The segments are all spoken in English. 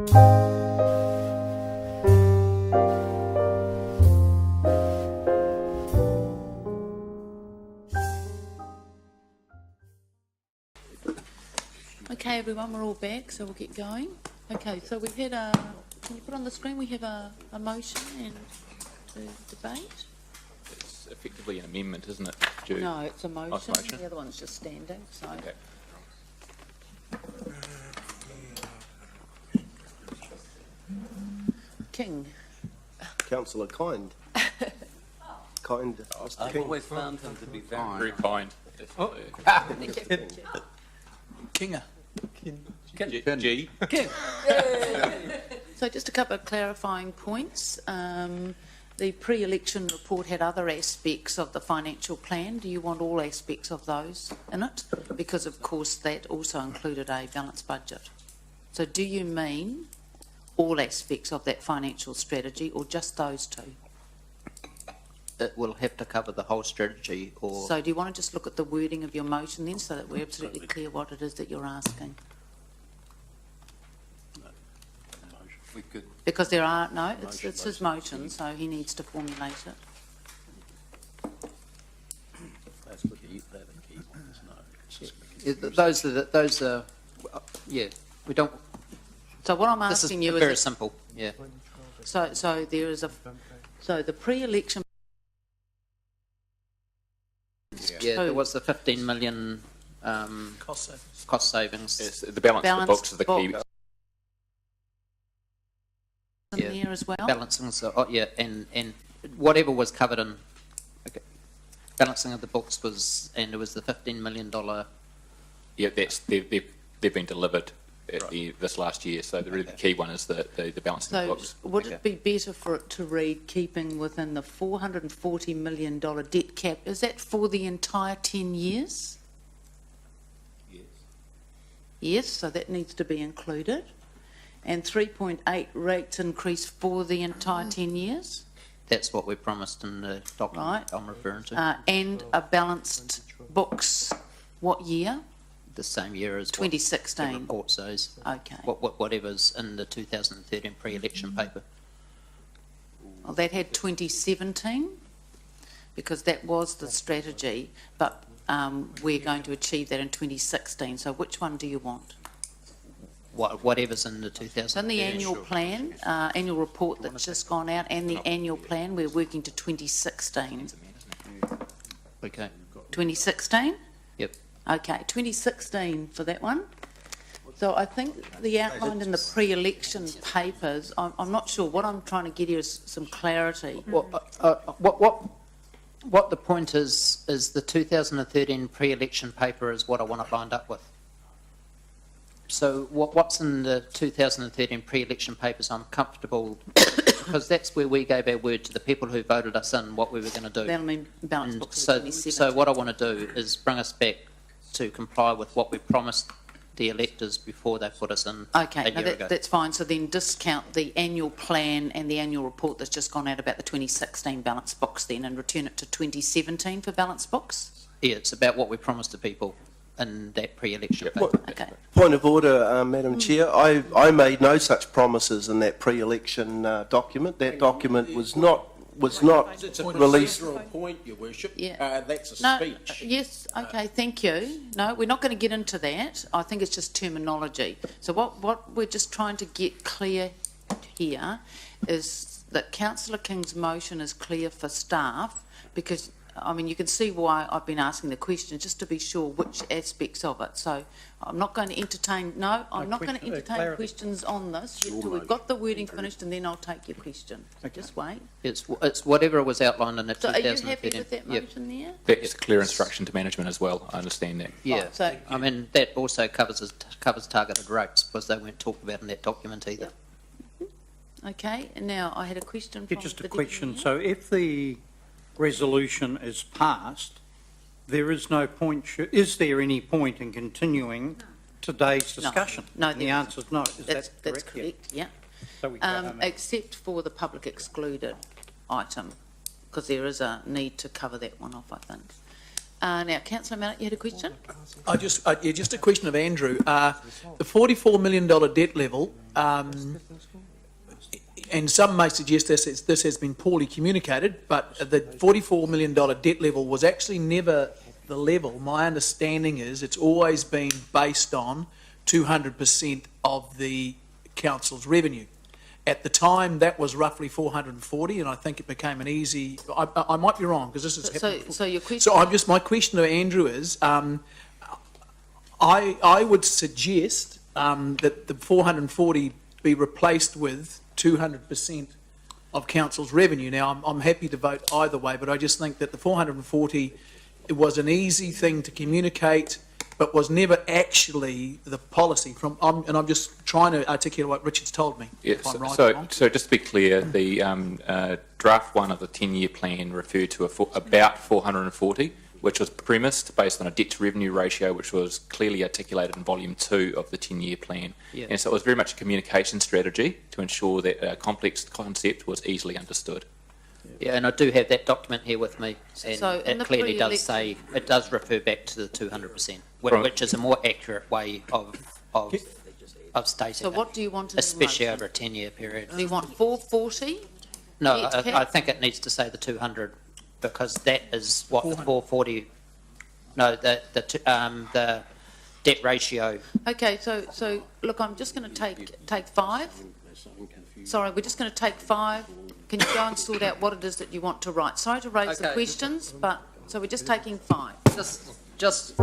Okay, everyone, we're all back, so we'll get going. Okay, so we had can you put on the screen, we have a motion and to debate? It's effectively an amendment, isn't it, Jude? No, it's a motion. Oh, it's a motion. The other one's just standing, so. Okay. King. Councillor Kind. Kind. Mr. I've King. always found him to be Very fine. kind. Kinger. G. So just a couple of clarifying points. The pre-election report had other aspects of the financial plan. Do you want all aspects of those in it? Because, of course, that also included a balanced budget. So do you mean all aspects of that financial strategy or just those two? It will have to cover the whole strategy, or... So do you want to just look at the wording of your motion then so that we're absolutely clear what it is that you're asking? We could. Because there are, no, it's his motion, so he needs to formulate it. That's what you have a key ones. No. It's just Those are, yeah, we don't... So what I'm This is asking you is... very simple, yeah. So there is a... So the pre-election... Yeah, there was the 15 million cost savings. It's the balance of the books is the key. Box. In there as well? Balancing, so, yeah, and whatever was covered in... Okay. Balancing of the books was, and it was the $15 million... Yeah, they've been delivered at this last year, so the really key one is the balancing of the books. So would it be better for it to read keeping within the $440 million debt cap? Is that for the entire 10 years? Yes. Yes, so that needs to be included. And 3.8 rates increase for the entire 10 years? That's what we promised in the document Right. I'm referring to. And a balanced books, what year? The same year as 2016. what the report says. Okay. Whatever's in the 2013 pre-election paper. Well, that had 2017 because that was the strategy, but we're going to achieve that in 2016. So which one do you want? Whatever's in the So in 2013. the annual plan, annual report that's just gone out, and the annual plan, we're working to 2016. Okay. 2016? Yep. Okay, 2016 for that one. So I think the outlined in the pre-election papers, I'm not sure. What I'm trying to get here is some clarity. What the point is the 2013 pre-election paper is what I want it lined up with. So what's in the 2013 pre-election papers I'm comfortable, because that's where we gave our word to the people who voted us in what we were going to do. That'll mean balance And books so, for 2017. so what I want to do is bring us back to comply with what we promised the electors before they put us in Okay, a year ago. that's fine. So then discount the annual plan and the annual report that's just gone out about the 2016 balance box then and return it to 2017 for balance box? Yeah, it's about what we promised to people in that pre-election paper. Okay. Point of order, Madam Chair. I made no such promises in that pre-election document. That document was not It's a released. procedural point, Your Worship. Yeah. That's a No, speech. yes, okay, thank you. No, we're not going to get into that. I think it's just terminology. So what we're just trying to get clear here is that Councillor King's motion is clear for staff because, I mean, you can see why I've been asking the question, just to be sure which aspects of it. So I'm not going to entertain, I'm not going to entertain questions on this until we've got the wording finished, and then I'll take your question. Okay. Just wait. It's whatever was outlined in the So are 2013. you happy with that Yep. motion there? That's a clear instruction to management as well. I understand that. Yeah, So- I mean, that also covers targeted rates because they weren't talked about in that document either. Okay, and now I had a question from Just the a question. deputy. So if the resolution is passed, there is no point, is there any point in continuing today's No. discussion? No, And the there answer is no. Is That's that correct? correct, yeah. So we go home. Except for the public excluded item, because there is a need to cover that one off, I think. Now, councillor Mallett, you had a question? Just a question of Andrew. The $44 million debt level, and some may suggest this has been poorly communicated, but the $44 million debt level was actually never the level. My understanding is it's always been based on 200% of the council's revenue. At the time, that was roughly 440, and I think it became an easy. I might be wrong because this is happening. So your question. So my question to Andrew is, I would suggest that the 440 be replaced with 200% of council's revenue. Now, I'm happy to vote either way, but I just think that the 440 it was an easy thing to communicate, but was never actually the policy. And I'm just trying to articulate what Richard's told me. Yeah, if I'm right or so wrong. just to be clear, the draft one of the 10-year plan referred to about 440, which was premised based on a debt-to-revenue ratio, which was clearly articulated in Volume 2 of the 10-year plan. Yeah. And so it was very much a communication strategy to ensure that a complex concept was easily understood. Yeah, and I do have that document here with me, and So in it the clearly does say, it does refer back to the 200%, which is a more accurate way of stating So it, what do you want in the especially motion? over a 10-year period. Do you want 440? No, Debt cap? I think it needs to say the 200, because that is what the 440, no, the debt ratio. Okay, so look, I'm just going to take 5. Sorry, we're just going to take 5. Can you go and sort out what it is that you want to write? Sorry to raise the Okay. questions, but so we're just taking 5. Just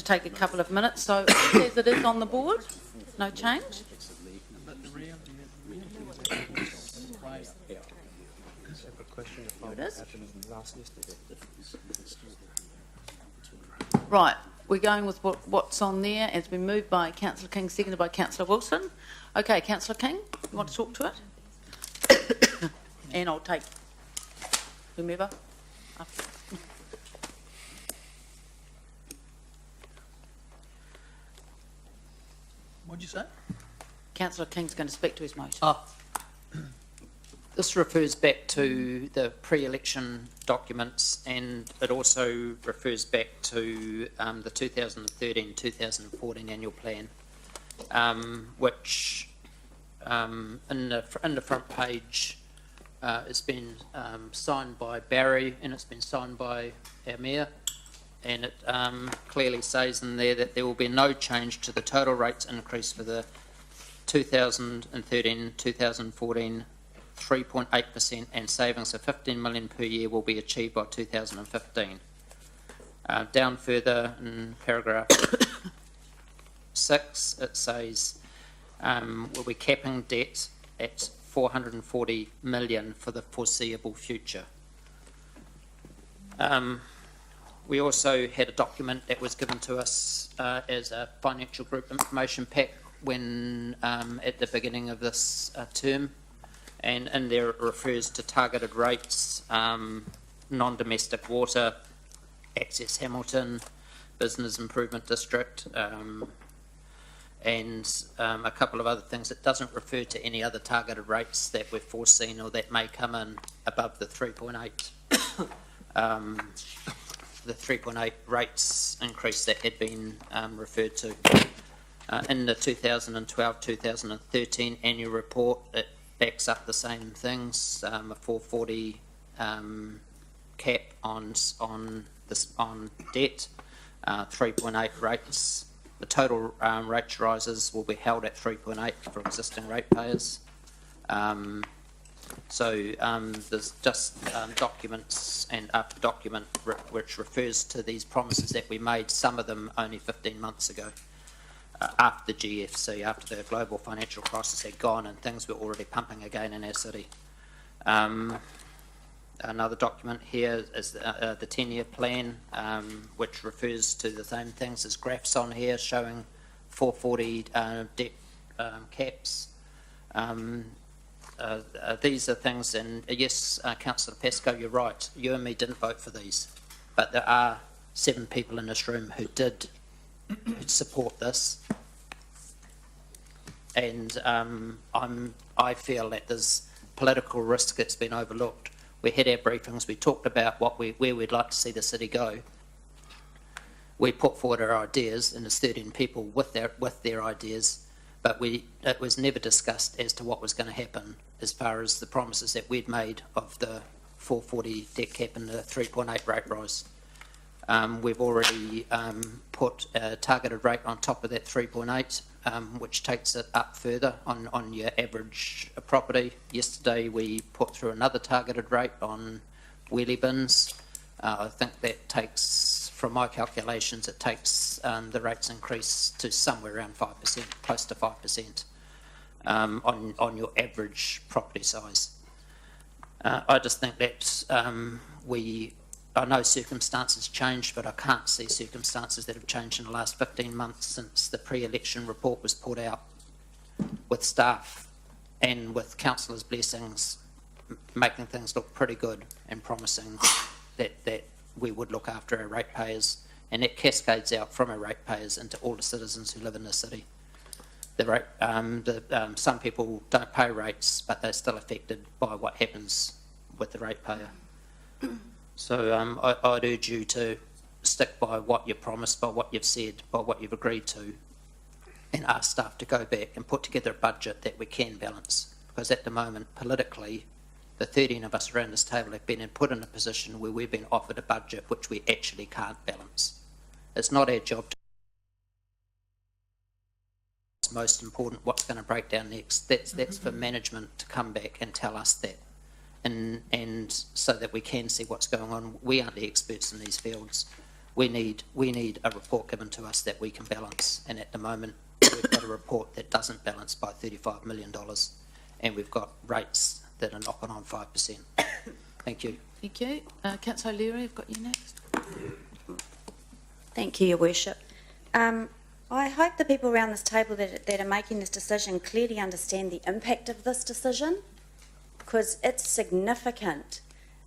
to take a couple of minutes, so as it is on the board, no change. Here it is. Right, we're going with what's on there. It's been moved by Councillor King, seconded by Councillor Wilson. Okay, Councillor King, you want to talk to it? And I'll take whomever. Up. What'd you say? Councillor King's going to speak to his motion. Oh, This refers back to the pre-election documents, and it also refers back to the 2013-2014 annual plan, which in the front page it's been signed by Barry and it's been signed by our mayor, and it clearly says in there that there will be no change to the total rates increase for the 2013-2014 3.8%, and savings of 15 million per year will be achieved by 2015. Down further in paragraph 6, it says we'll be capping debt at 440 million for the foreseeable future. We also had a document that was given to us as a financial group information pack when at the beginning of this term. And in there it refers to targeted rates, non-domestic water, Access Hamilton, Business Improvement District, and a couple of other things. It doesn't refer to any other targeted rates that we've foreseen or that may come in above the 3.8, the 3.8 rates increase that had been referred to. In the 2012-2013 annual report, it backs up the same things, a 440 cap on debt, 3.8 rates. The total rate rises will be held at 3.8 for existing ratepayers. There's just documents and a document which refers to these promises that we made, some of them only 15 months ago. After the GFC, after the global financial crisis had gone and things were already pumping again in our city. Another document here is the 10-year plan, which refers to the same things as graphs on here showing 440 debt caps. These are things, and yes, Councillor Pascoe, you're right, you and me didn't vote for these, but there are 7 people in this room who did support this, and I feel that there's political risk that's been overlooked. We had our briefings, we talked about where we'd like to see the city go. We put forward our ideas, and there's 13 people with their ideas, but it was never discussed as to what was going to happen as far as the promises that we'd made of the 440 debt cap and the 3.8 rate rise. We've already put a targeted rate on top of that 3.8, which takes it up further on your average property. Yesterday we put through another targeted rate on wheelie bins. I think that takes, from my calculations, it takes the rates increase to somewhere around 5%, close to 5% on your average property size. I just think that I know circumstances change, but I can't see circumstances that have changed in the last 15 months since the pre-election report was put out, with staff and with councillors' blessings making things look pretty good and promising that we would look after our ratepayers, and that cascades out from our ratepayers into all the citizens who live in the city. Some people don't pay rates, but they're still affected by what happens with the ratepayer. So I'd urge you to stick by what you promised, by what you've said, by what you've agreed to, and ask staff to go back and put together a budget that we can balance. Because at the moment, politically, the 13 of us around this table have been put in a position where we've been offered a budget which we actually can't balance. It's not our job to... It's most important what's going to break down next. That's for management to come back and tell us that. And so that we can see what's going on. We aren't the experts in these fields. we need a report given to us that we can balance. And at the moment, we've got a report that doesn't balance by $35 million, and we've got rates that are knocking on 5%. Thank you. Thank you. Councillor O'Leary, I've got you next. Thank you, Your Worship. I hope the people around this table that are making this decision clearly understand the impact of this decision, because it's significant.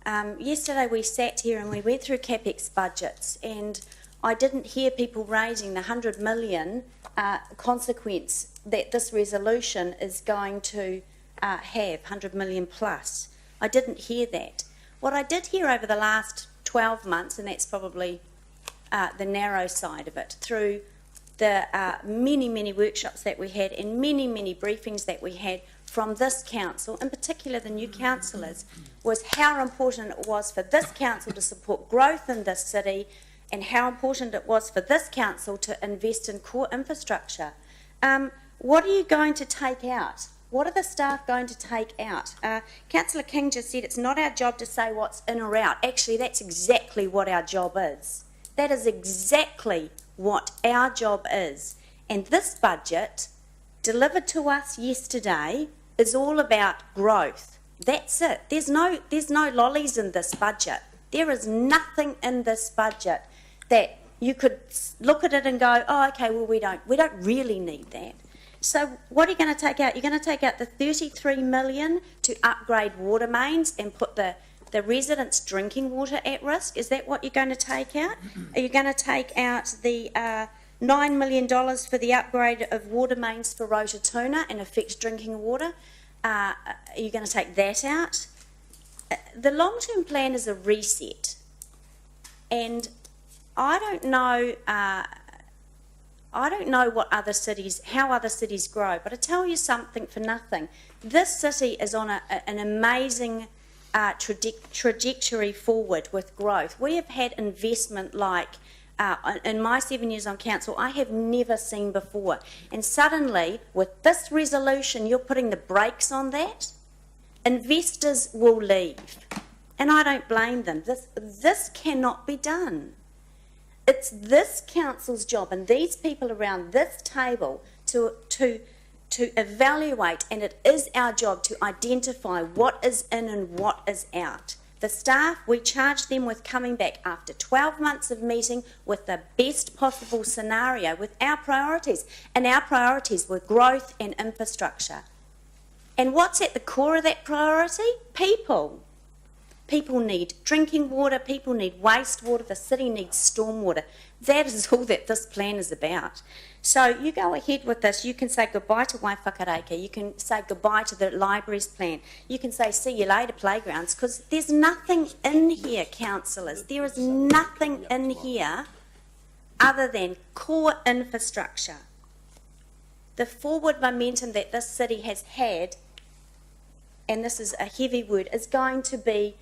Yesterday we sat here and we went through CapEx budgets, and I didn't hear people raising the 100 million consequence that this resolution is going to have, 100 million plus. I didn't hear that. What I did hear over the last 12 months, and that's probably the narrow side of it, through the many workshops that we had and many briefings that we had from this council, in particular the new councillors, was how important it was for this council to support growth in this city, and how important it was for this council to invest in core infrastructure. What are you going to take out? What are the staff going to take out? Councillor King just said it's not our job to say what's in or out. Actually, that's exactly what our job is. That is exactly what our job is. And this budget, delivered to us yesterday, is all about growth. That's it. There's no lollies in this budget. There is nothing in this budget that you could look at it and go, oh, okay, well, we don't really need that. So what are you going to take out? You're going to take out the 33 million to upgrade water mains and put the residents' drinking water at risk? Is that what you're going to take out? Are you going to take out the $9 million for the upgrade of water mains for Rotatuna and affect drinking water? Are you going to take that out? The long-term plan is a reset, and I don't know what how other cities grow, but I tell you something for nothing. This city is on an amazing trajectory forward with growth. We have had investment like, in my 7 years on council, I have never seen before. And suddenly, with this resolution, you're putting the brakes on that. Investors will leave. And I don't blame them. This cannot be done. It's this council's job and these people around this table to evaluate, and it is our job to identify what is in and what is out. The staff, we charge them with coming back after 12 months of meeting with the best possible scenario with our priorities, and our priorities were growth and infrastructure. And what's at the core of that priority? People. People need drinking water, people need wastewater, the city needs stormwater. That is all that this plan is about. So you go ahead with this, you can say goodbye to Waiwhakareika, you can say goodbye to the libraries plan, you can say see you later playgrounds, because there's nothing in here, councillors, there is nothing in here other than core infrastructure. The forward momentum that this city has had, and this is a heavy word, is going to be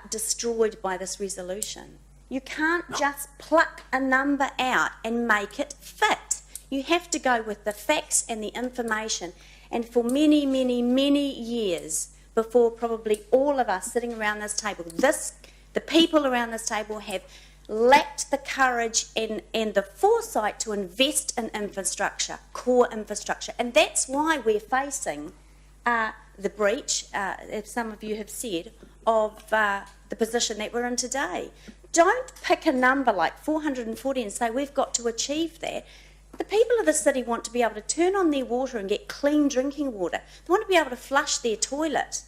destroyed by this resolution. You can't just pluck a number out and make it fit. You have to go with the facts and the information. And for many years, before probably all of us sitting around this table, the people around this table have lacked the courage and the foresight to invest in infrastructure, core infrastructure. And that's why we're facing the breach, as some of you have said, of the position that we're in today. Don't pick a number like 440 and say we've got to achieve that. The people of the city want to be able to turn on their water and get clean drinking water. They want to be able to flush their toilet.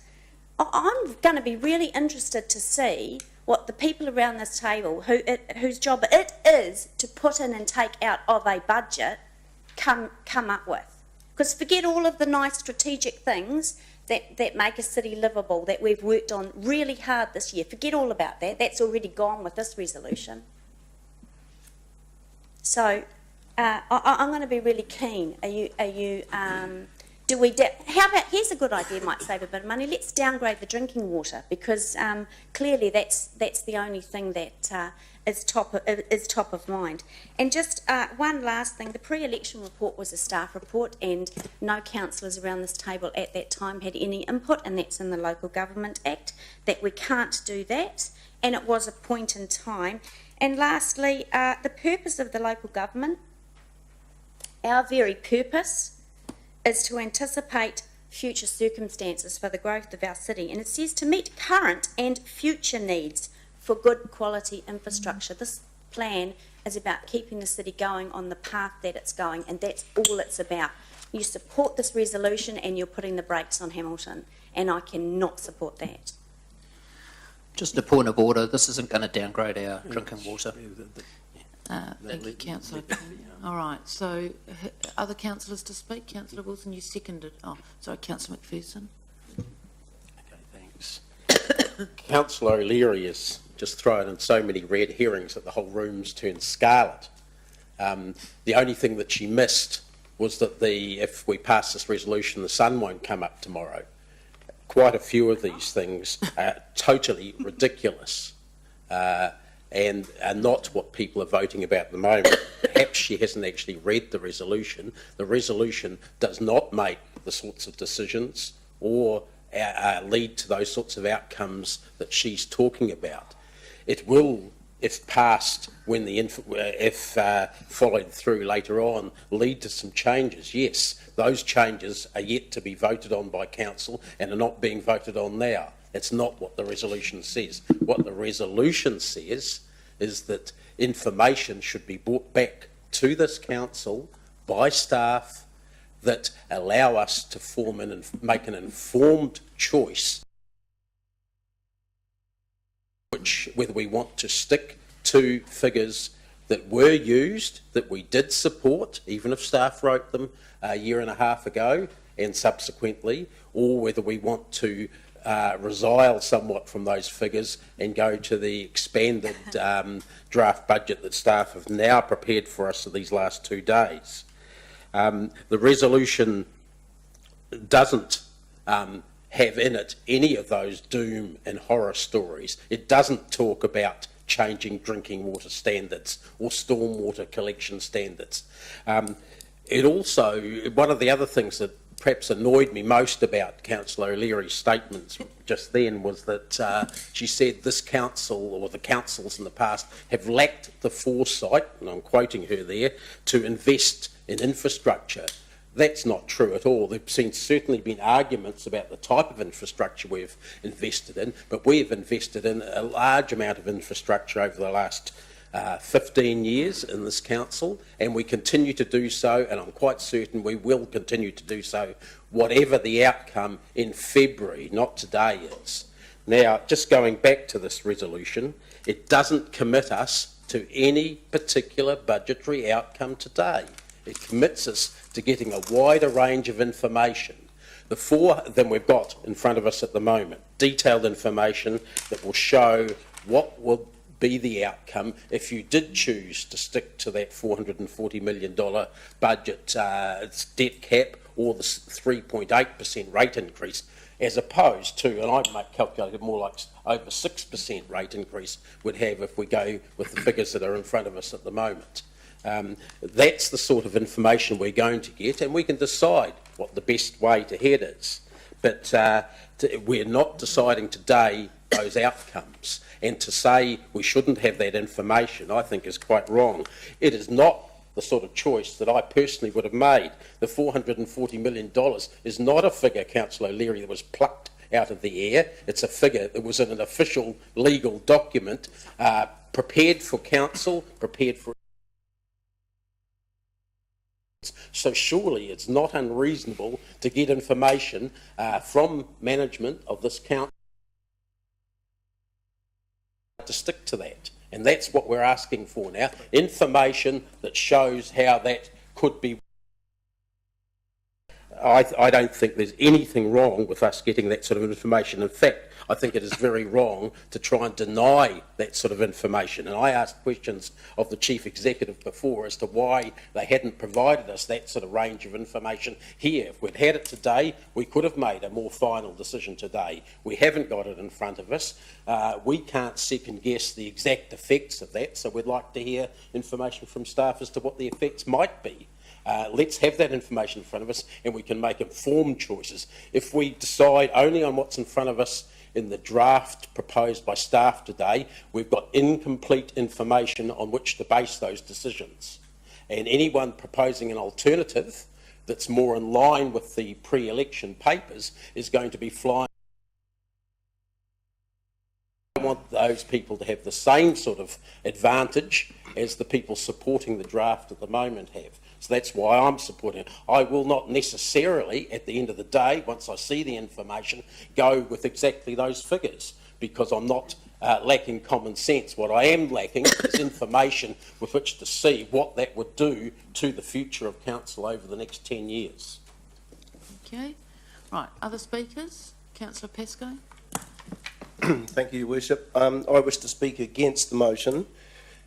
I'm going to be really interested to see what the people around this table, whose job it is to put in and take out of a budget, come up with. Because forget all of the nice strategic things that make a city livable, that we've worked on really hard this year. Forget all about that. That's already gone with this resolution. So I'm going to be really keen. How about, here's a good idea, might save a bit of money. Let's downgrade the drinking water, because clearly that's the only thing that is top of mind. And just one last thing, the pre-election report was a staff report, and no councillors around this table at that time had any input, and that's in the Local Government Act, that we can't do that, and it was a point in time. And lastly, the purpose of the local government, our very purpose, is to anticipate future circumstances for the growth of our city. And it says to meet current and future needs for good quality infrastructure. This plan is about keeping the city going on the path that it's going, and that's all it's about. You support this resolution and you're putting the brakes on Hamilton, and I cannot support that. Just a point of order, this isn't going to downgrade our drinking water. Thank you, Councillor. All right, so other councillors to speak? Councillor Wilson, you seconded. Oh, sorry, Councillor McPherson. Okay, thanks. Councillor O'Leary has just thrown in so many red herrings that the whole room's turned scarlet. The only thing that she missed was that if we pass this resolution, the sun won't come up tomorrow. Quite a few of these things are totally ridiculous and are not what people are voting about at the moment. Perhaps she hasn't actually read the resolution. The resolution does not make the sorts of decisions or lead to those sorts of outcomes that she's talking about. It will, if passed, if followed through later on, lead to some changes. Yes, those changes are yet to be voted on by council and are not being voted on now. It's not what the resolution says. What the resolution says is that information should be brought back to this council by staff that allow us to form and make an informed choice whether we want to stick to figures that were used, that we did support, even if staff wrote them a year and a half ago and subsequently, or whether we want to resile somewhat from those figures and go to the expanded draft budget that staff have now prepared for us for these last 2 days. The resolution doesn't have in it any of those doom and horror stories. It doesn't talk about changing drinking water standards or stormwater collection standards. It also, one of the other things that perhaps annoyed me most about Councillor O'Leary's statements just then was that she said this council, or the councils in the past, have lacked the foresight, and I'm quoting her there, to invest in infrastructure. That's not true at all. There's certainly been arguments about the type of infrastructure we've invested in, but we've invested in a large amount of infrastructure over the last 15 years in this council, and we continue to do so, and I'm quite certain we will continue to do so, whatever the outcome in February, not today, is. Now, just going back to this resolution, it doesn't commit us to any particular budgetary outcome today. It commits us to getting a wider range of information. The four than we've got in front of us at the moment, detailed information that will show what will be the outcome if you did choose to stick to that $440 million budget debt cap or the 3.8% rate increase, as opposed to, and I might calculate it more like over 6% rate increase would have if we go with the figures that are in front of us at the moment. That's the sort of information we're going to get, and we can decide what the best way to head is. But we're not deciding today those outcomes. And to say we shouldn't have that information, I think, is quite wrong. It is not the sort of choice that I personally would have made. The $440 million is not a figure, Councillor O'Leary, that was plucked out of the air. It's a figure that was in an official legal document prepared for council, prepared for... So surely it's not unreasonable to get information from management of this council to stick to that. And that's what we're asking for now. Information that shows how that could be. I don't think there's anything wrong with us getting that sort of information. In fact, I think it is very wrong to try and deny that sort of information. And I asked questions of the Chief Executive before as to why they hadn't provided us that sort of range of information here. If we'd had it today, we could have made a more final decision today. We haven't got it in front of us. We can't second guess the exact effects of that, so we'd like to hear information from staff as to what the effects might be. Let's have that information in front of us and we can make informed choices. If we decide only on what's in front of us in the draft proposed by staff today, we've got incomplete information on which to base those decisions. And anyone proposing an alternative that's more in line with the pre-election papers is going to be flying. I want those people to have the same sort of advantage as the people supporting the draft at the moment have. So that's why I'm supporting it. I will not necessarily, at the end of the day, once I see the information, go with exactly those figures, because I'm not lacking common sense. What I am lacking is information with which to see what that would do to the future of council over the next 10 years. Okay. Right. Other speakers? Councillor Pascoe? Thank you, Your Worship. I wish to speak against the motion,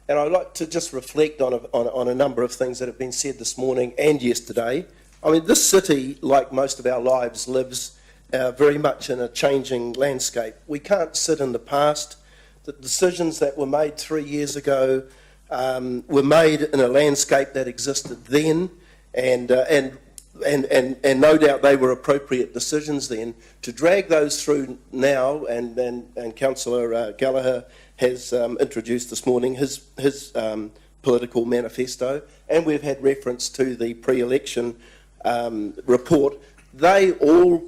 and I'd like to just reflect on a number of things that have been said this morning and yesterday. I mean, this city, like most of our lives, lives very much in a changing landscape. We can't sit in the past. The decisions that were made 3 years ago were made in a landscape that existed then, and no doubt they were appropriate decisions then. To drag those through now, and Councillor Gallagher has introduced this morning his political manifesto, and we've had reference to the pre-election report. They're all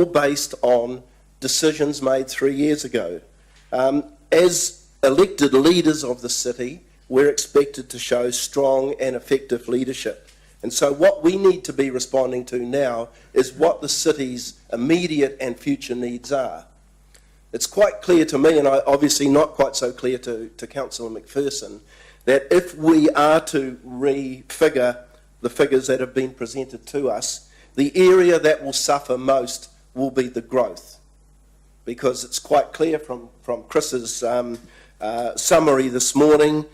based on decisions made 3 years ago. As elected leaders of the city, we're expected to show strong and effective leadership. And so what we need to be responding to now is what the city's immediate and future needs are. It's quite clear to me, and obviously not quite so clear to Councillor McPherson, that if we are to refigure the figures that have been presented to us, the area that will suffer most will be the growth. Because it's quite clear from Chris's summary this morning,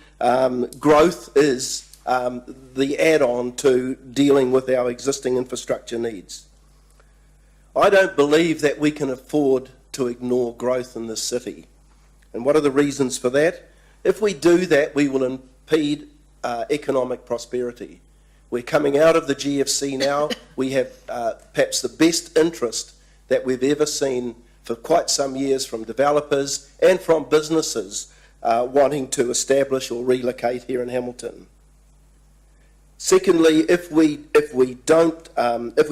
growth is the add-on to dealing with our existing infrastructure needs. I don't believe that we can afford to ignore growth in this city. And what are the reasons for that? If we do that, we will impede economic prosperity. We're coming out of the GFC now. We have perhaps the best interest that we've ever seen for quite some years from developers and from businesses wanting to establish or relocate here in Hamilton. Secondly, if we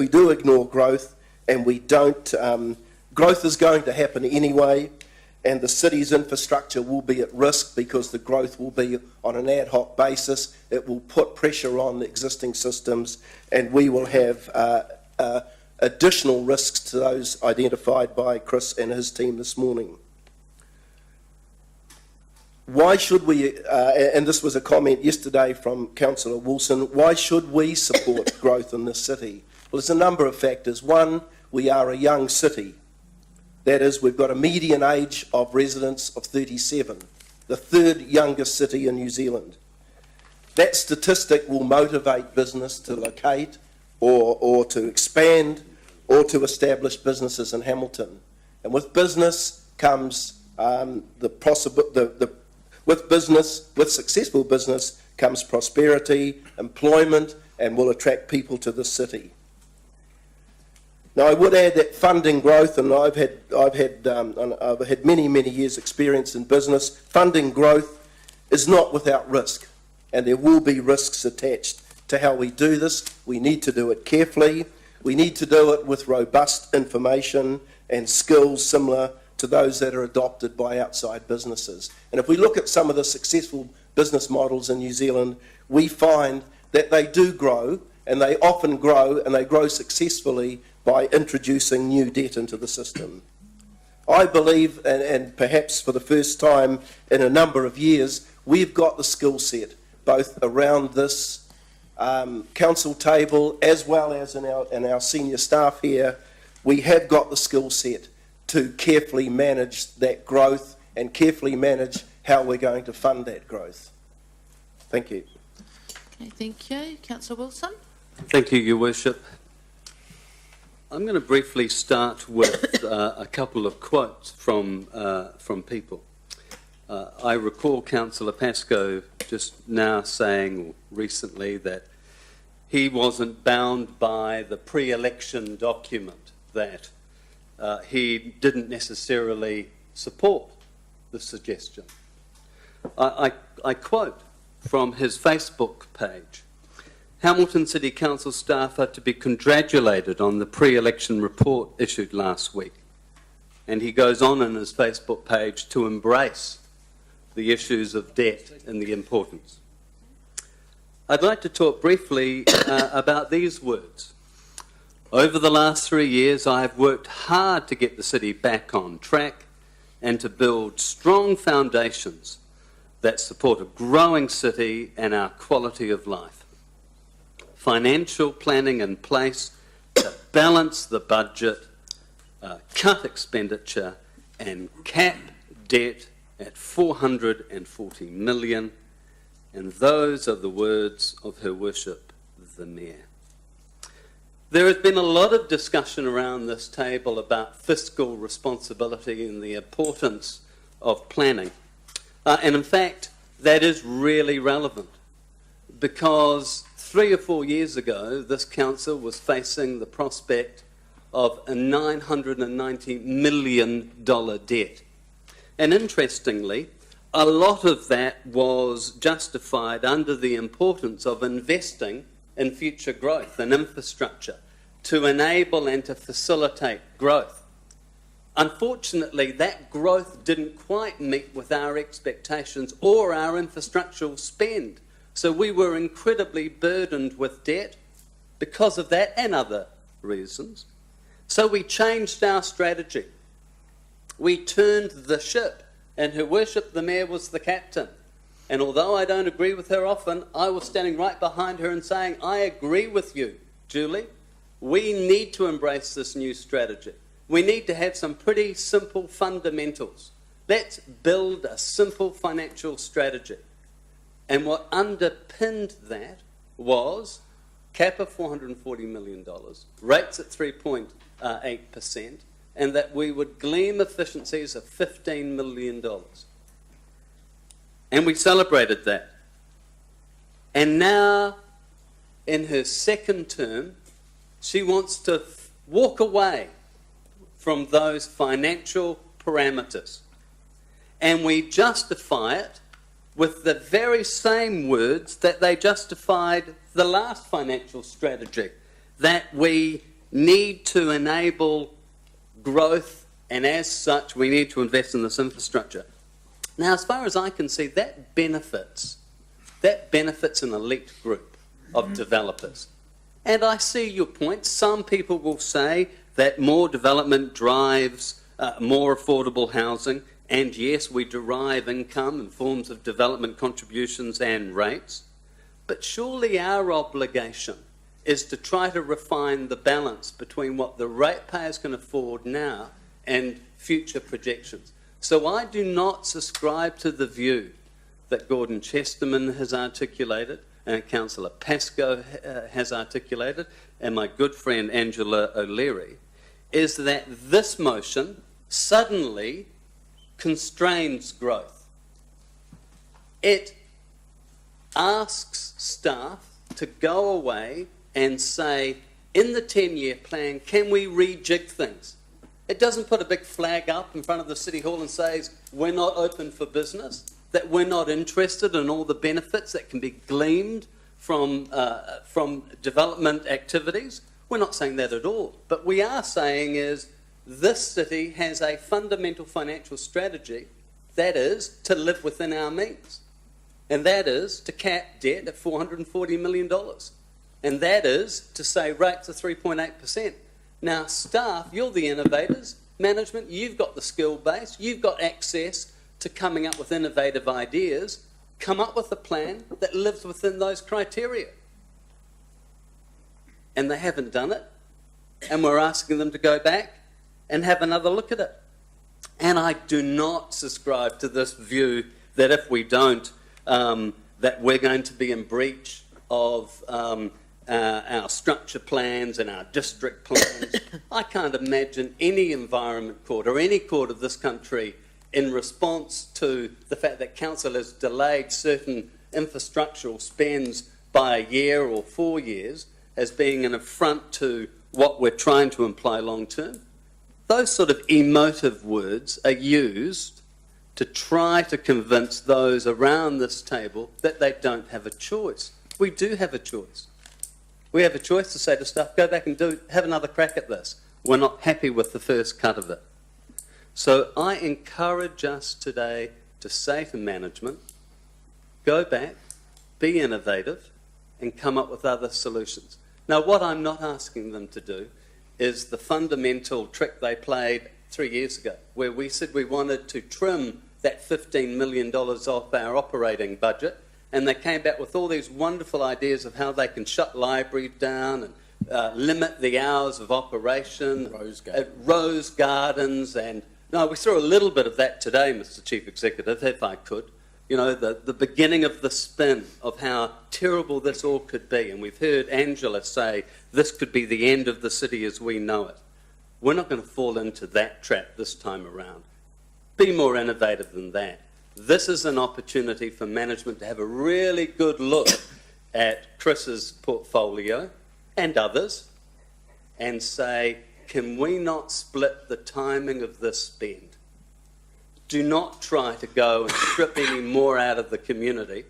do ignore growth, and we don't, growth is going to happen anyway, and the city's infrastructure will be at risk because the growth will be on an ad hoc basis. It will put pressure on the existing systems, and we will have additional risks to those identified by Chris and his team this morning. Why should we, and this was a comment yesterday from Councillor Wilson, why should we support growth in this city? Well, there's a number of factors. One, we are a young city. That is, we've got a median age of residents of 37, the third youngest city in New Zealand. That statistic will motivate business to locate or to expand or to establish businesses in Hamilton. And with business comes with successful business comes prosperity, employment, and will attract people to the city. Now, I would add that funding growth, and I've had many years' experience in business. Funding growth is not without risk, and there will be risks attached to how we do this. We need to do it carefully. We need to do it with robust information and skills similar to those that are adopted by outside businesses. And if we look at some of the successful business models in New Zealand, we find that they do grow, and they often grow, and they grow successfully by introducing new debt into the system. I believe, and perhaps for the first time in a number of years, we've got the skill set, both around this council table as well as in our senior staff here. We have got the skill set to carefully manage that growth and carefully manage how we're going to fund that growth. Thank you. Okay, thank you. Councillor Wilson? Thank you, Your Worship. I'm going to briefly start with a couple of quotes from people. I recall Councillor Pascoe just now saying recently that he wasn't bound by the pre-election document that he didn't necessarily support the suggestion. I quote from his Facebook page: Hamilton City Council staff are to be congratulated on the pre-election report issued last week. And he goes on in his Facebook page to embrace the issues of debt and the importance. I'd like to talk briefly about these words. Over the last 3 years, I have worked hard to get the city back on track and to build strong foundations that support a growing city and our quality of life. Financial planning in place to balance the budget, cut expenditure and cap debt at 440 million, and those are the words of Her Worship the Mayor. There has been a lot of discussion around this table about fiscal responsibility and the importance of planning. And in fact, that is really relevant, because 3 or 4 years ago, this council was facing the prospect of a $990 million debt. And interestingly, a lot of that was justified under the importance of investing in future growth and infrastructure to enable and to facilitate growth. Unfortunately, that growth didn't quite meet with our expectations or our infrastructural spend. So we were incredibly burdened with debt because of that and other reasons. So we changed our strategy. We turned the ship, and Her Worship the Mayor was the captain. And although I don't agree with her often, I was standing right behind her and saying, I agree with you, Julie. We need to embrace this new strategy. We need to have some pretty simple fundamentals. Let's build a simple financial strategy. And what underpinned that was cap of $440 million, rates at 3.8%, and that we would glean efficiencies of $15 million. And we celebrated that. And now, in her second term, she wants to walk away from those financial parameters. And we justify it with the very same words that they justified the last financial strategy, that we need to enable growth, and as such, we need to invest in this infrastructure. Now, as far as I can see, that benefits an elite group of developers. And I see your point. Some people will say that more development drives more affordable housing, and yes, we derive income in forms of development contributions and rates. But surely our obligation is to try to refine the balance between what the ratepayers can afford now and future projections. So I do not subscribe to the view that Gordon Chesterman has articulated, and Councillor Pascoe has articulated, and my good friend Angela O'Leary, is that this motion suddenly constrains growth. It asks staff to go away and say, in the 10-year plan, can we rejig things? It doesn't put a big flag up in front of the City Hall and says, we're not open for business, that we're not interested in all the benefits that can be gleaned from development activities. We're not saying that at all. But we are saying is, this city has a fundamental financial strategy, that is, to live within our means. And that is to cap debt at $440 million. And that is to say rates are 3.8%. Now, staff, you're the innovators. Management, you've got the skill base. You've got access to coming up with innovative ideas. Come up with a plan that lives within those criteria. And they haven't done it. And we're asking them to go back and have another look at it. And I do not subscribe to this view that if we don't, that we're going to be in breach of our structure plans and our district plans. I can't imagine any environment court or any court of this country, in response to the fact that council has delayed certain infrastructural spends by a year or 4 years, as being an affront to what we're trying to imply long term. those sort of emotive words are used to try to convince those around this table that they don't have a choice. We do have a choice. We have a choice to say to staff, go back and have another crack at this. We're not happy with the first cut of it. So I encourage us today to say to management, go back, be innovative, and come up with other solutions. Now, what I'm not asking them to do is the fundamental trick they played 3 years ago, where we said we wanted to trim that $15 million off our operating budget, and they came back with all these wonderful ideas of how they can shut libraries down and limit the hours of operation, rose gardens, and no, we saw a little bit of that today, Mr. Chief Executive, if I could. You know, the beginning of the spin of how terrible this all could be, and we've heard Angela say this could be the end of the city as we know it. We're not going to fall into that trap this time around. Be more innovative than that. This is an opportunity for management to have a really good look at Chris's portfolio and others and say, can we not split the timing of this spend? Do not try to go and strip any more out of the community.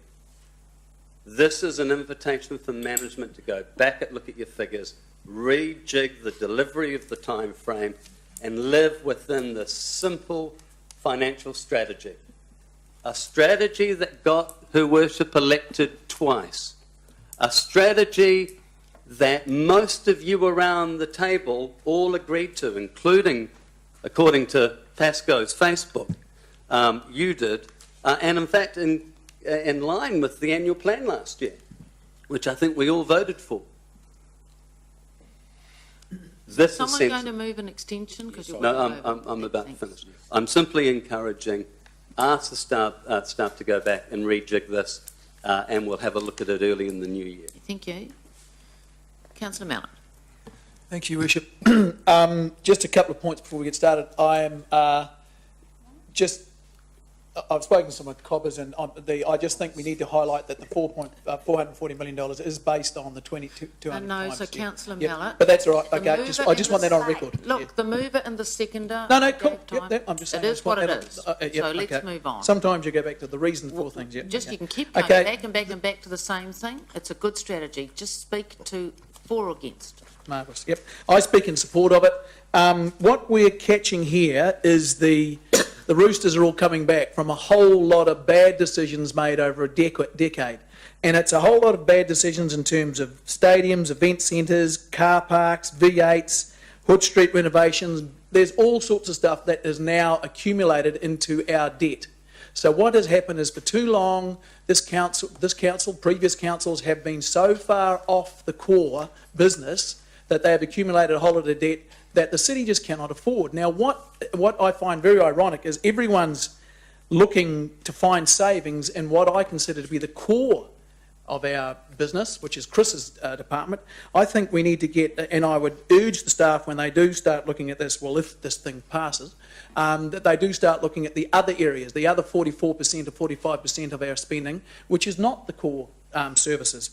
This is an invitation for management to go back and look at your figures, rejig the delivery of the time frame, and live within the simple financial strategy. A strategy that got Her Worship elected twice. A strategy that most of you around the table all agreed to, including, according to Pasco's Facebook, you did, and in fact in line with the annual plan last year, which I think we all voted for. This Someone is going to move an extension? Because you're no, way over. I'm about to finish. I'm simply encouraging, ask the staff to go back and rejig this, and we'll have a look at it early in the new year. Thank you. Councillor Mallett. Thank you, Worship. Just a couple of points before we get started. I've spoken to some of the cobbers, and I just think we need to highlight that the $440 million is based on the 200 No, times. so Councillor Yeah, Mallett. but that's all right. the Okay, mover I just and want the that on sec- record. Look, Yeah. the mover and the seconder. No, gave cool. time. Yep, I'm just saying. It I is just want what it that- is. yep, So let's okay. move on. Sometimes you go back to the reason for things. Yep, Just okay. you can keep going Okay. back and back and back to the same thing. It's a good strategy. Just speak to for or against. Marvellous. Yep. I speak in support of it. What we're catching here is the Roosters are all coming back from a whole lot of bad decisions made over a decade. And it's a whole lot of bad decisions in terms of stadiums, event centres, car parks, V8s, Hood Street renovations. There's all sorts of stuff that is now accumulated into our debt. So what has happened is for too long, this council, previous councils have been so far off the core business that they have accumulated a whole lot of debt that the city just cannot afford. Now, what I find very ironic is everyone's looking to find savings in what I consider to be the core of our business, which is Chris's department. I think we need to get, and I would urge the staff when they do start looking at this, well, if this thing passes, that they do start looking at the other areas, the other 44% or 45% of our spending, which is not the core services.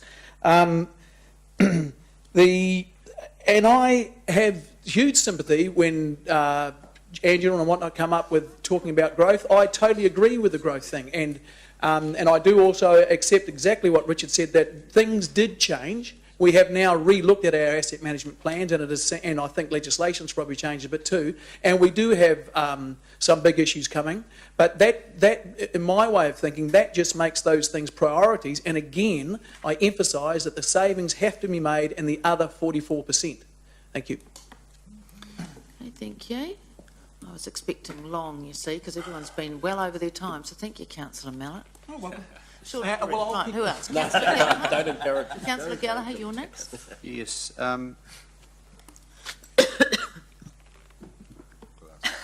And I have huge sympathy when Angela and whatnot come up with talking about growth. I totally agree with the growth thing, and I do also accept exactly what Richard said, that things did change. We have now re-looked at our asset management plans, and I think legislation's probably changed a bit too. And we do have some big issues coming. But that, in my way of thinking, that just makes those things priorities. And again, I emphasise that the savings have to be made in the other 44%. Thank you. Okay, thank you. I was expecting long, you see, because everyone's been well over their time. So thank you, Councillor Mallett. Oh, welcome. Sure. Well, I'll Right, keep- who else? No, Councillor Gallagher. don't encourage it. Councillor Gallagher, you're next. Yes.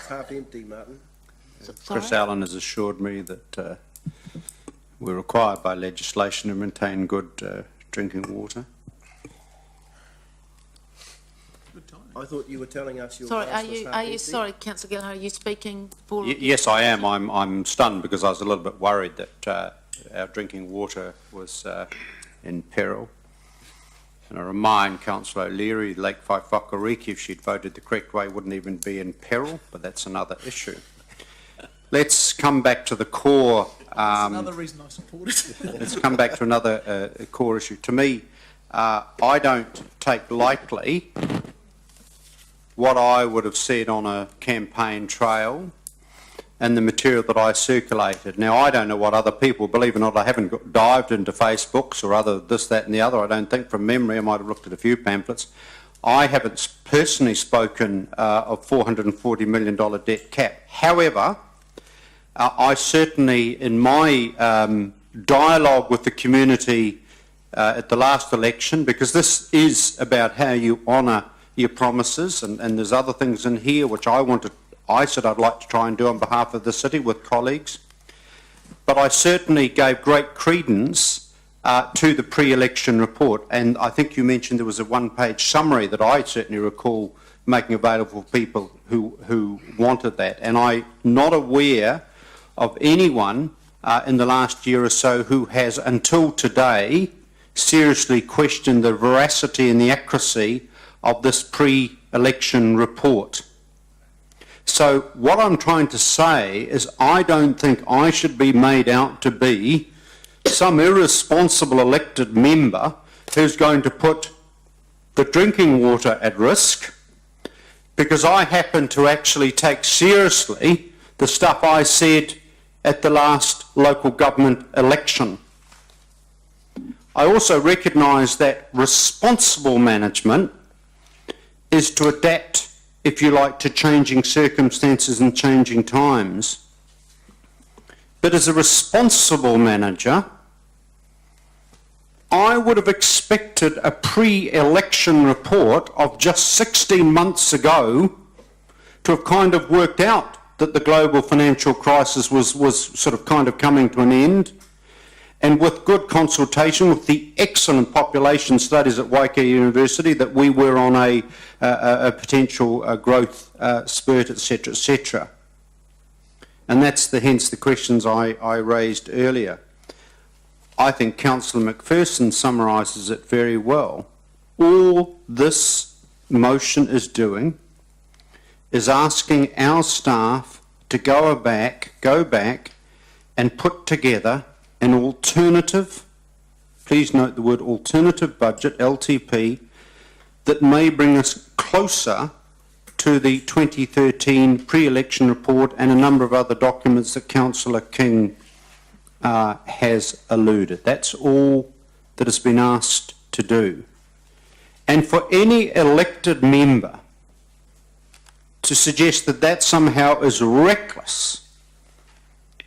Half empty, Martin. Chris Sorry? Allen has assured me that we're required by legislation to maintain good drinking water. I thought you were telling us your Sorry, glass are was you, half are you, empty. sorry, Councillor Gallagher, are you speaking for? Yes, I am. I'm stunned because I was a little bit worried that our drinking water was in peril. And I remind Councillor O'Leary, Lake Whaiwhakariki, if she'd voted the correct way, wouldn't even be in peril, but that's another issue. Let's come back to the core. That's another reason I support it. Let's come back to another core issue. To me, I don't take lightly what I would have said on a campaign trail and the material that I circulated. Now, I don't know what other people, believe it or not, I haven't dived into Facebooks or other this, that and the other. I don't think from memory. I might have looked at a few pamphlets. I haven't personally spoken of $440 million debt cap. However, I certainly, in my dialogue with the community at the last election, because this is about how you honour your promises, and there's other things in here which I said I'd like to try and do on behalf of the city with colleagues, but I certainly gave great credence to the pre-election report, and I think you mentioned there was a one-page summary that I certainly recall making available for people who wanted that, and I'm not aware of anyone in the last year or so who has, until today, seriously questioned the veracity and the accuracy of this pre-election report. So what I'm trying to say is I don't think I should be made out to be some irresponsible elected member who's going to put the drinking water at risk, because I happen to actually take seriously the stuff I said at the last local government election. I also recognise that responsible management is to adapt, if you like, to changing circumstances and changing times. But as a responsible manager, I would have expected a pre-election report of just 16 months ago to have kind of worked out that the global financial crisis was sort of kind of coming to an end, and with good consultation with the excellent population studies at Waikato University that we were on a potential growth spurt, etc., etc. And that's hence the questions I raised earlier. I think Councillor McPherson summarises it very well. All this motion is doing is asking our staff to go back and put together an alternative, please note the word alternative budget, LTP, that may bring us closer to the 2013 pre-election report and a number of other documents that Councillor King has alluded. That's all that has been asked to do. And for any elected member to suggest that that somehow is reckless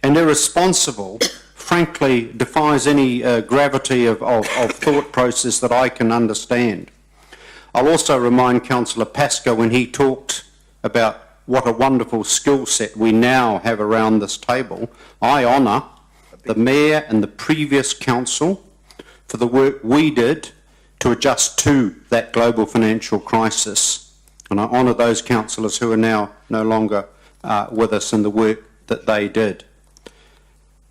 and irresponsible, frankly defies any gravity of thought process that I can understand. I'll also remind Councillor Pascoe, when he talked about what a wonderful skill set we now have around this table, I honour the Mayor and the previous Council for the work we did to adjust to that global financial crisis. And I honour those councillors who are now no longer with us and the work that they did.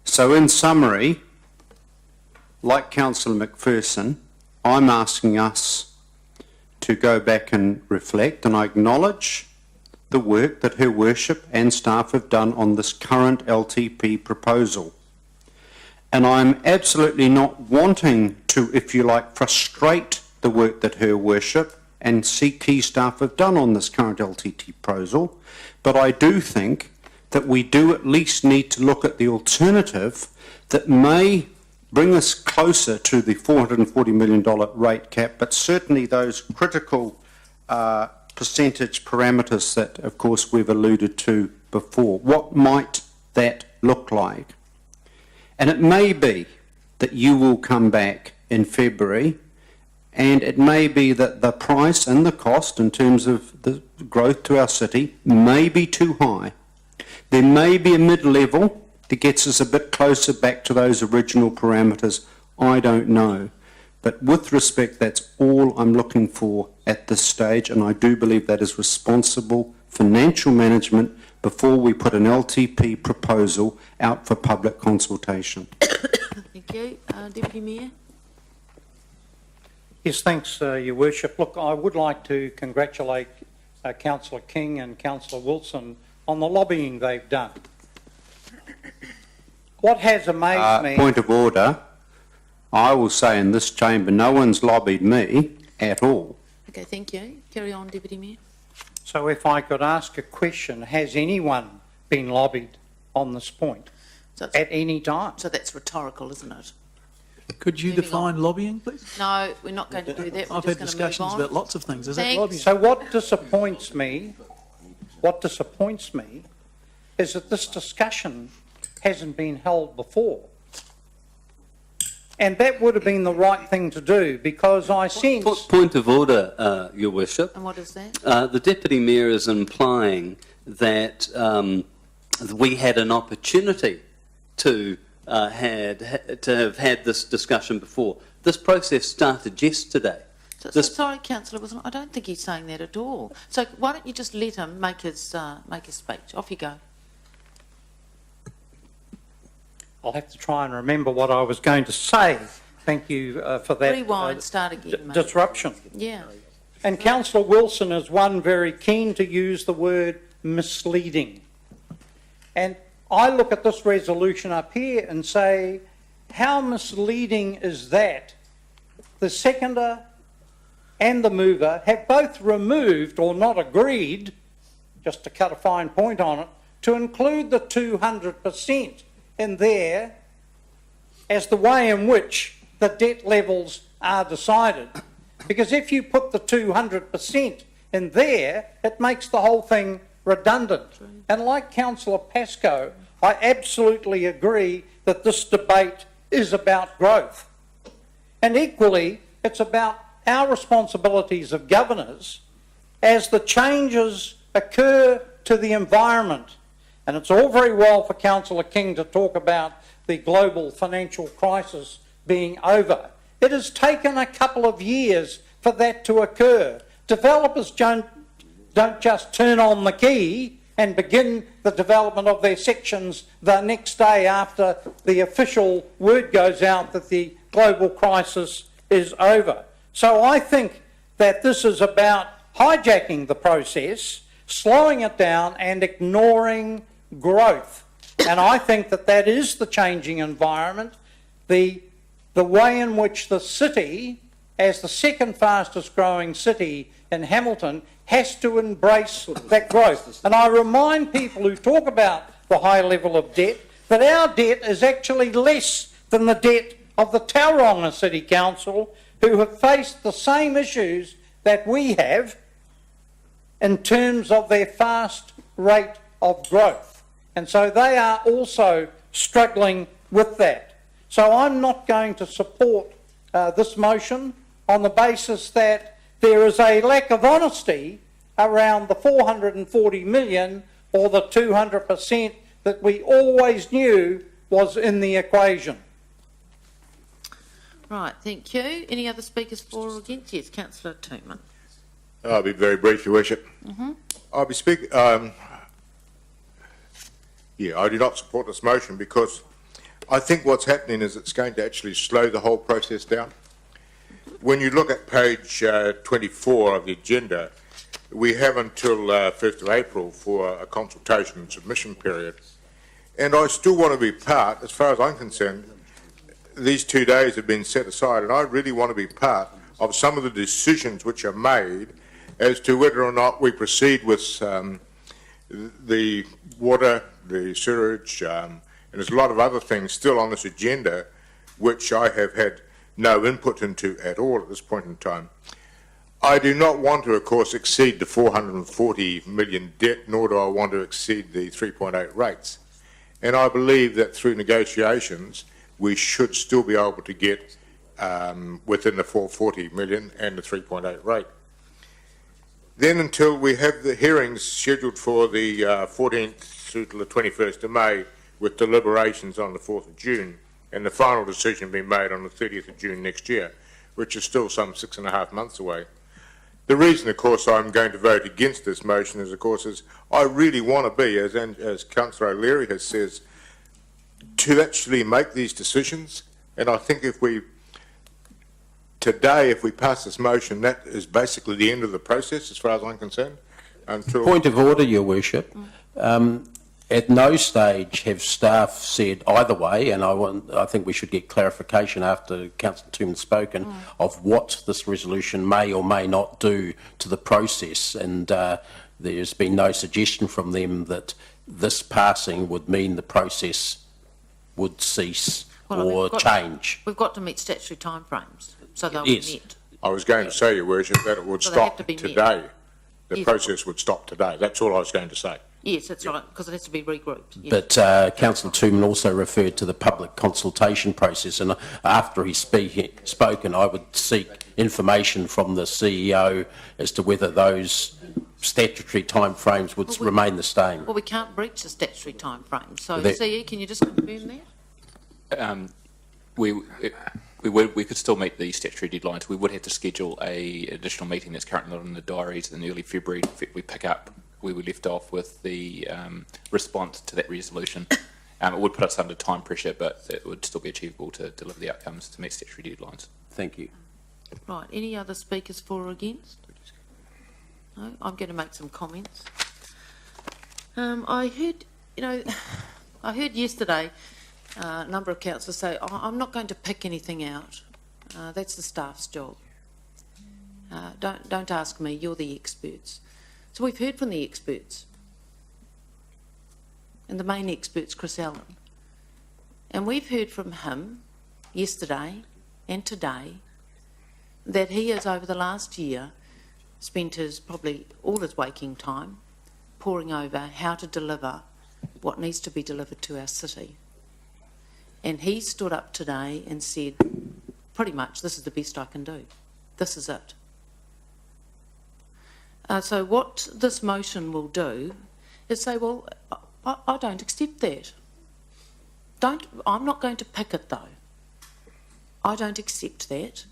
So in summary, like Councillor McPherson, I'm asking us to go back and reflect, and I acknowledge the work that Her Worship and staff have done on this current LTP proposal. And I'm absolutely not wanting to, if you like, frustrate the work that Her Worship and key staff have done on this current LTP proposal, but I do think that we do at least need to look at the alternative that may bring us closer to the $440 million rate cap, but certainly those critical percentage parameters that, of course, we've alluded to before. What might that look like? And it may be that you will come back in February, and it may be that the price and the cost in terms of the growth to our city may be too high. There may be a mid-level that gets us a bit closer back to those original parameters. I don't know. But with respect, that's all I'm looking for at this stage, and I do believe that is responsible financial management before we put an LTP proposal out for public consultation. Thank you. Deputy Mayor? Yes, thanks, Your Worship. Look, I would like to congratulate Councillor King and Councillor Wilson on the lobbying they've done. What has amazed me... Point of order. I will say in this chamber, no one's lobbied me at all. Okay, thank you. Carry on, Deputy Mayor. So if I could ask a question, has anyone been lobbied on this point So, it's, at any time? so that's rhetorical, isn't it? Could you Moving define lobbying, please? No, we're not going to do that. We're I've just had going to move discussions on. about lots of things. Is that Thanks. lobbying? So what disappoints me is that this discussion hasn't been held before. And that would have been the right thing to do, because I sense... Point of order, Your Worship. And what is that? The Deputy Mayor is implying that we had an opportunity to have had this discussion before. This process started yesterday. So, sorry, Councillor Wilson, I don't think he's saying that at all. So why don't you just let him make his speech? Off you go. I'll have to try and remember what I was going to say. Thank you for that Rewind, start again, mate. disruption. Yeah. And Councillor Wilson is one very keen to use the word misleading. And I look at this resolution up here and say, how misleading is that? The seconder and the mover have both removed or not agreed, just to cut a fine point on it, to include the 200% in there as the way in which the debt levels are decided. Because if you put the 200% in there, it makes the whole thing redundant. And like Councillor Pascoe, I absolutely agree that this debate is about growth. And equally, it's about our responsibilities of governors as the changes occur to the environment. And it's all very well for Councillor King to talk about the global financial crisis being over. It has taken a couple of years for that to occur. Developers don't just turn on the key and begin the development of their sections the next day after the official word goes out that the global crisis is over. So I think that this is about hijacking the process, slowing it down and ignoring growth. And I think that that is the changing environment. The way in which the city, as the second fastest growing city in Hamilton, has to embrace that growth. And I remind people who talk about the high level of debt that our debt is actually less than the debt of the Tauranga City Council, who have faced the same issues that we have in terms of their fast rate of growth. And so they are also struggling with that. So I'm not going to support this motion on the basis that there is a lack of honesty around the 440 million or the 200% that we always knew was in the equation. Right, thank you. Any other speakers for or against? Yes, Councillor Tootman. I'll be very brief, Your Worship. I'll be speaking. I do not support this motion because I think what's happening is it's going to actually slow the whole process down. When you look at page 24 of the agenda, we have until 1st of April for a consultation and submission period. And I still want to be part, as far as I'm concerned, these 2 days have been set aside, and I really want to be part of some of the decisions which are made as to whether or not we proceed with the water, the sewerage, and there's a lot of other things still on this agenda which I have had no input into at all at this point in time. I do not want to, of course, exceed the 440 million debt, nor do I want to exceed the 3.8 rates. And I believe that through negotiations, we should still be able to get within the 440 million and the 3.8 rate. Then until we have the hearings scheduled for the 14th through to the 21st of May, with deliberations on the 4th of June, and the final decision being made on the 30th of June next year, which is still some 6.5 months away. The reason, of course, I'm going to vote against this motion is, of course, I really want to be, as Councillor O'Leary has says, to actually make these decisions. And I think if we today, if we pass this motion, that is basically the end of the process, as far as I'm concerned. Until Point of order, Your Worship. At no stage have staff said either way, and I think we should get clarification after Councillor Toom's spoken of what this resolution may or may not do to the process, and there's been no suggestion from them that this passing would mean the process would cease or change. We've got to meet statutory timeframes, so they'll Yes. be met. I was going to say, Your Worship, that it would So they have stop to be met. today. The Yes. process would stop today. That's all I was going to say. Yes, that's right, because it has to be regrouped. Yes. But Councillor Toomey also referred to the public consultation process, and after he's spoken, I would seek information from the CEO as to whether those statutory timeframes would remain the same. Well, we can't breach the statutory timeframe. So, That- CE, can you just confirm that? We could still meet the statutory deadlines. We would have to schedule a additional meeting that's currently not in the diaries in early February. We pick up where we left off with the response to that resolution. It would put us under time pressure, but it would still be achievable to deliver the outcomes to meet statutory deadlines. Thank you. Right, any other speakers for or against? No, I'm going to make some comments. I heard yesterday a number of councillors say, I'm not going to pick anything out. That's the staff's job. Don't ask me, you're the experts. So we've heard from the experts. And the main expert's Chris Allen. And we've heard from him yesterday and today that he has, over the last year, spent probably all his waking time poring over how to deliver what needs to be delivered to our city. And he stood up today and said, pretty much, this is the best I can do. This is it. So what this motion will do is say, well, I don't accept that. I'm not going to pick it though. I don't accept that.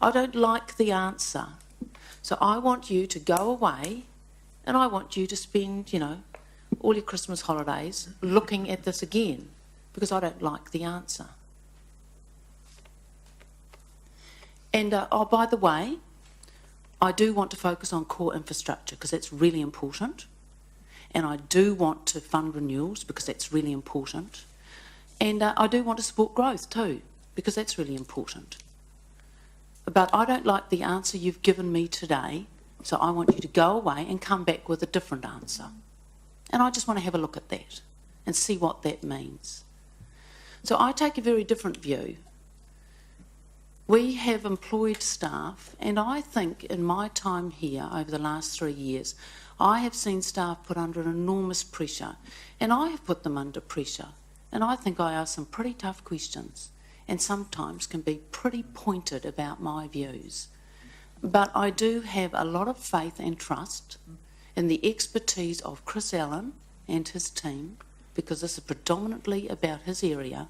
I don't like the answer. So I want you to go away and I want you to spend, all your Christmas holidays looking at this again because I don't like the answer. And, by the way, I do want to focus on core infrastructure because that's really important. And I do want to fund renewals because that's really important. And I do want to support growth too because that's really important. But I don't like the answer you've given me today, so I want you to go away and come back with a different answer. And I just want to have a look at that and see what that means. So I take a very different view. We have employed staff, and I think in my time here over the last 3 years, I have seen staff put under enormous pressure, and I have put them under pressure. And I think I ask some pretty tough questions, and sometimes can be pretty pointed about my views. But I do have a lot of faith and trust in the expertise of Chris Allen and his team, because this is predominantly about his area,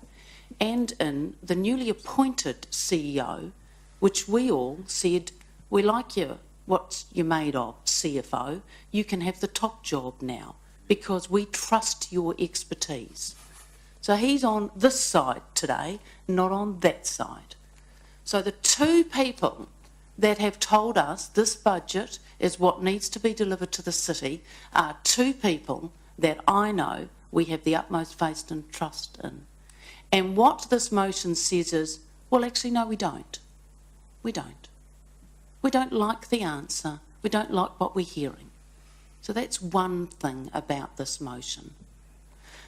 and in the newly appointed CEO, which we all said, we like you, what you're made of, CFO, you can have the top job now, because we trust your expertise. So he's on this side today, not on that side. So the two people that have told us this budget is what needs to be delivered to the city are two people that I know we have the utmost faith and trust in. And what this motion says is, well, actually, no, we don't. We don't. We don't like the answer. We don't like what we're hearing. So that's one thing about this motion.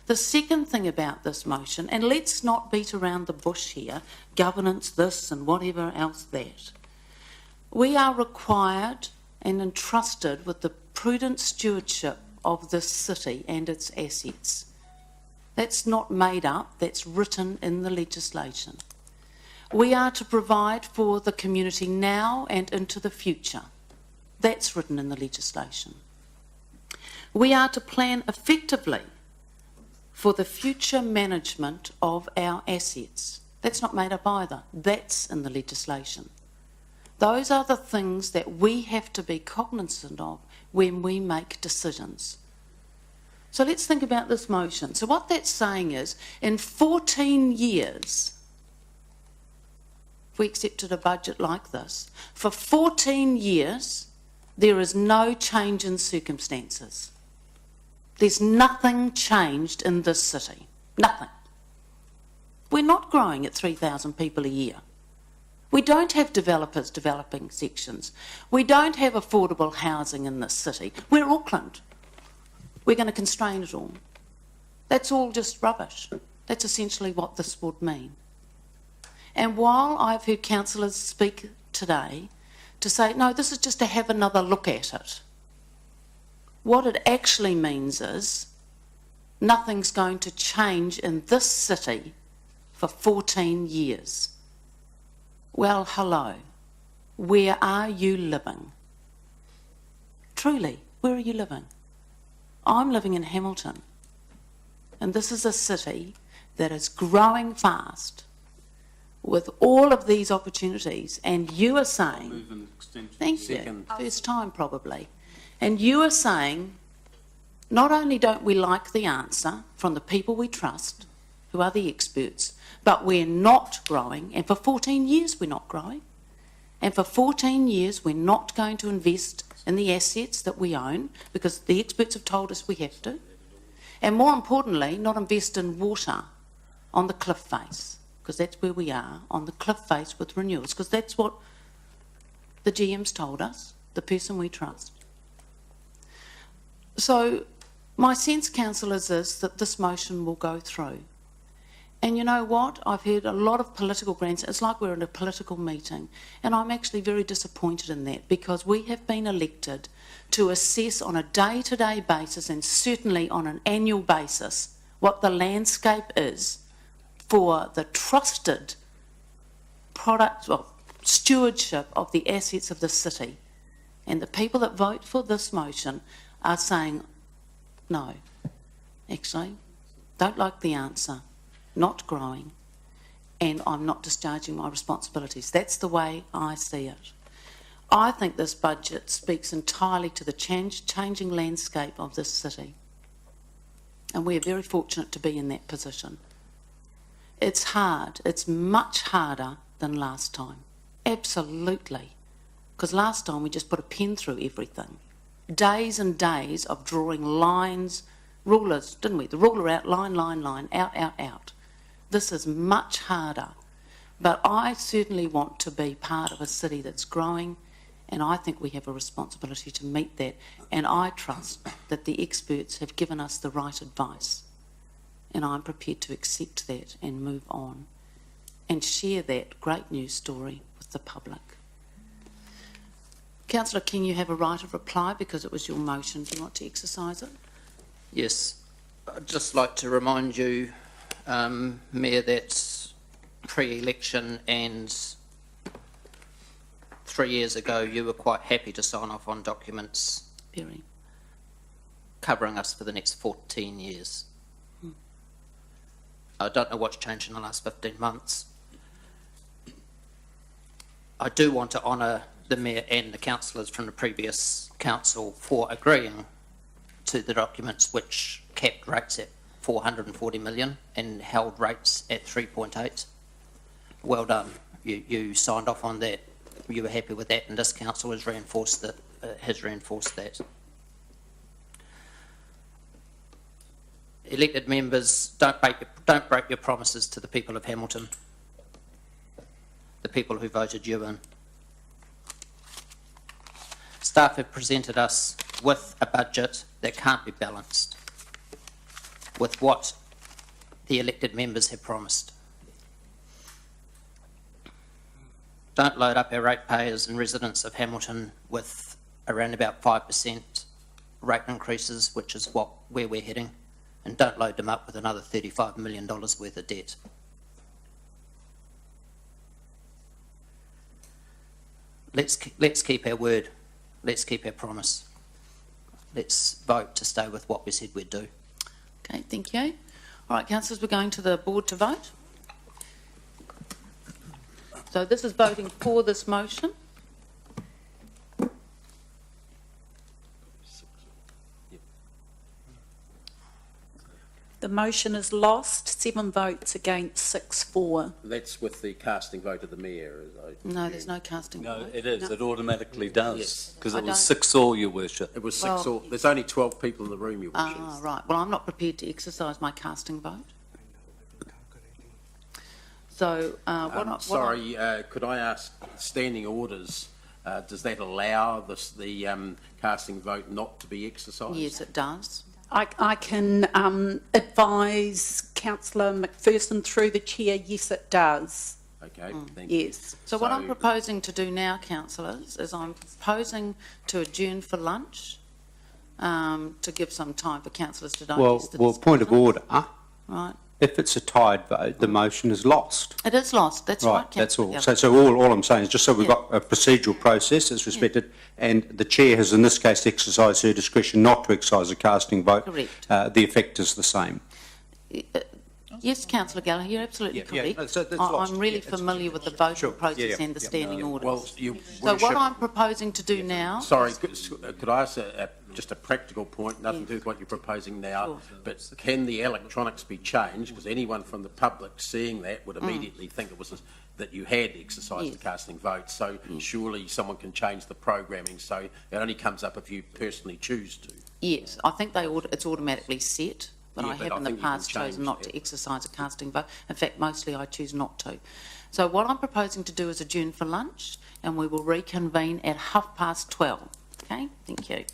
The second thing about this motion, and let's not beat around the bush here, governance this and whatever else that. We are required and entrusted with the prudent stewardship of this city and its assets. That's not made up, that's written in the legislation. We are to provide for the community now and into the future. That's written in the legislation. We are to plan effectively for the future management of our assets. That's not made up either. That's in the legislation. Those are the things that we have to be cognizant of when we make decisions. So let's think about this motion. So what that's saying is, in 14 years, we accepted a budget like this. For 14 years, there is no change in circumstances. There's nothing changed in this city. Nothing. We're not growing at 3,000 people a year. We don't have developers developing sections. We don't have affordable housing in this city. We're Auckland. We're going to constrain it all. That's all just rubbish. That's essentially what this would mean. And while I've heard councillors speak today to say, no, this is just to have another look at it, what it actually means is nothing's going to change in this city for 14 years. Well, hello. Where are you living? Truly, where are you living? I'm living in Hamilton. And this is a city that is growing fast with all of these opportunities. And you are saying, thank you, first time probably. And you are saying, not only don't we like the answer from the people we trust, who are the experts, but we're not growing, and for 14 years we're not growing, and for 14 years we're not going to invest in the assets that we own, because the experts have told us we have to, and more importantly, not invest in water on the cliff face, because that's where we are, on the cliff face with renewals, because that's what the GM's told us, the person we trust. So my sense, councillors, is that this motion will go through. And you know what? I've heard a lot of political grants. It's like we're in a political meeting. And I'm actually very disappointed in that, because we have been elected to assess on a day-to-day basis, and certainly on an annual basis, what the landscape is for the trusted product, well, stewardship of the assets of the city. And the people that vote for this motion are saying, no, actually, don't like the answer. Not growing, and I'm not discharging my responsibilities. That's the way I see it. I think this budget speaks entirely to the changing landscape of this city, and we're very fortunate to be in that position. It's hard. It's much harder than last time. Absolutely. Because last time we just put a pen through everything. Days and days of drawing lines, rulers, didn't we? The ruler out, line, out, out, out. This is much harder, but I certainly want to be part of a city that's growing, and I think we have a responsibility to meet that, and I trust that the experts have given us the right advice, and I'm prepared to accept that and move on and share that great news story with the public. Councillor King, you have a right of reply because it was your motion. Do you want to exercise it? Yes. I'd just like to remind you, Mayor, that pre-election and 3 years ago you were quite happy to sign off on documents covering us for the next 14 years. I don't know what's changed in the last 15 months. I do want to honour the Mayor and the councillors from the previous council for agreeing to the documents which capped rates at 440 million and held rates at 3.8. Well done. You signed off on that. You were happy with that, and this council has reinforced that. Elected members, don't break your promises to the people of Hamilton, the people who voted you in. Staff have presented us with a budget that can't be balanced with what the elected members have promised. Don't load up our ratepayers and residents of Hamilton with around about 5% rate increases, which is where we're heading, and don't load them up with another $35 million worth of debt. Let's keep our word. Let's keep our promise. Let's vote to stay with what we said we'd do. Okay, thank you. All right, councillors, we're going to the board to vote. So this is voting for this motion. The motion is lost, 7 votes against 6-4. That's with the casting vote of the mayor. No, there's no casting No, vote. it is. No. It automatically does. Yes. Because I it was don't- 6-all, Your Worship. It was Well- 6 all. There's only 12 people in the room, Your Worship. Ah, right. Well, I'm not prepared to exercise my casting vote. So, Sorry, could I ask, standing orders, does that allow the casting vote not to be exercised? Yes, it does. I can advise councillor McPherson through the chair, yes it does, Okay, thank you. yes. So what I'm proposing to do now, councillors, is I'm proposing to adjourn for lunch, to give some time for councillors to digest the Well, point of discussion. order. Right. If it's a tied vote, the motion is lost. It is lost, that's right, That's councillor all. Gallagher. So all I'm saying is just so we've Yeah. got a procedural process that's respected, and the chair has in this case exercised her discretion not to exercise a casting vote. Correct. The effect is the same. Yes, councillor Gallagher, you're absolutely Yeah, yeah, correct. so that's lost. I'm really Yeah, that's- familiar with the voting Sure. process Yeah, yeah. and the Yeah. standing orders. Well, Your So what Worship- I'm proposing to do now... Sorry, could I ask just a practical point, nothing to do with what you're proposing now, Sure. but can the electronics be changed? Because anyone from the public seeing that would immediately think it was that you had exercised Yes. the casting vote. So surely someone can change the programming, so it only comes up if you personally choose to. Yes, I think it's automatically set, but Yeah, I but have I in the think you can past chosen change not that. to exercise a casting vote. In fact, mostly I choose not to. So what I'm proposing to do is adjourn for lunch, and we will reconvene at 12:30. Okay, thank you.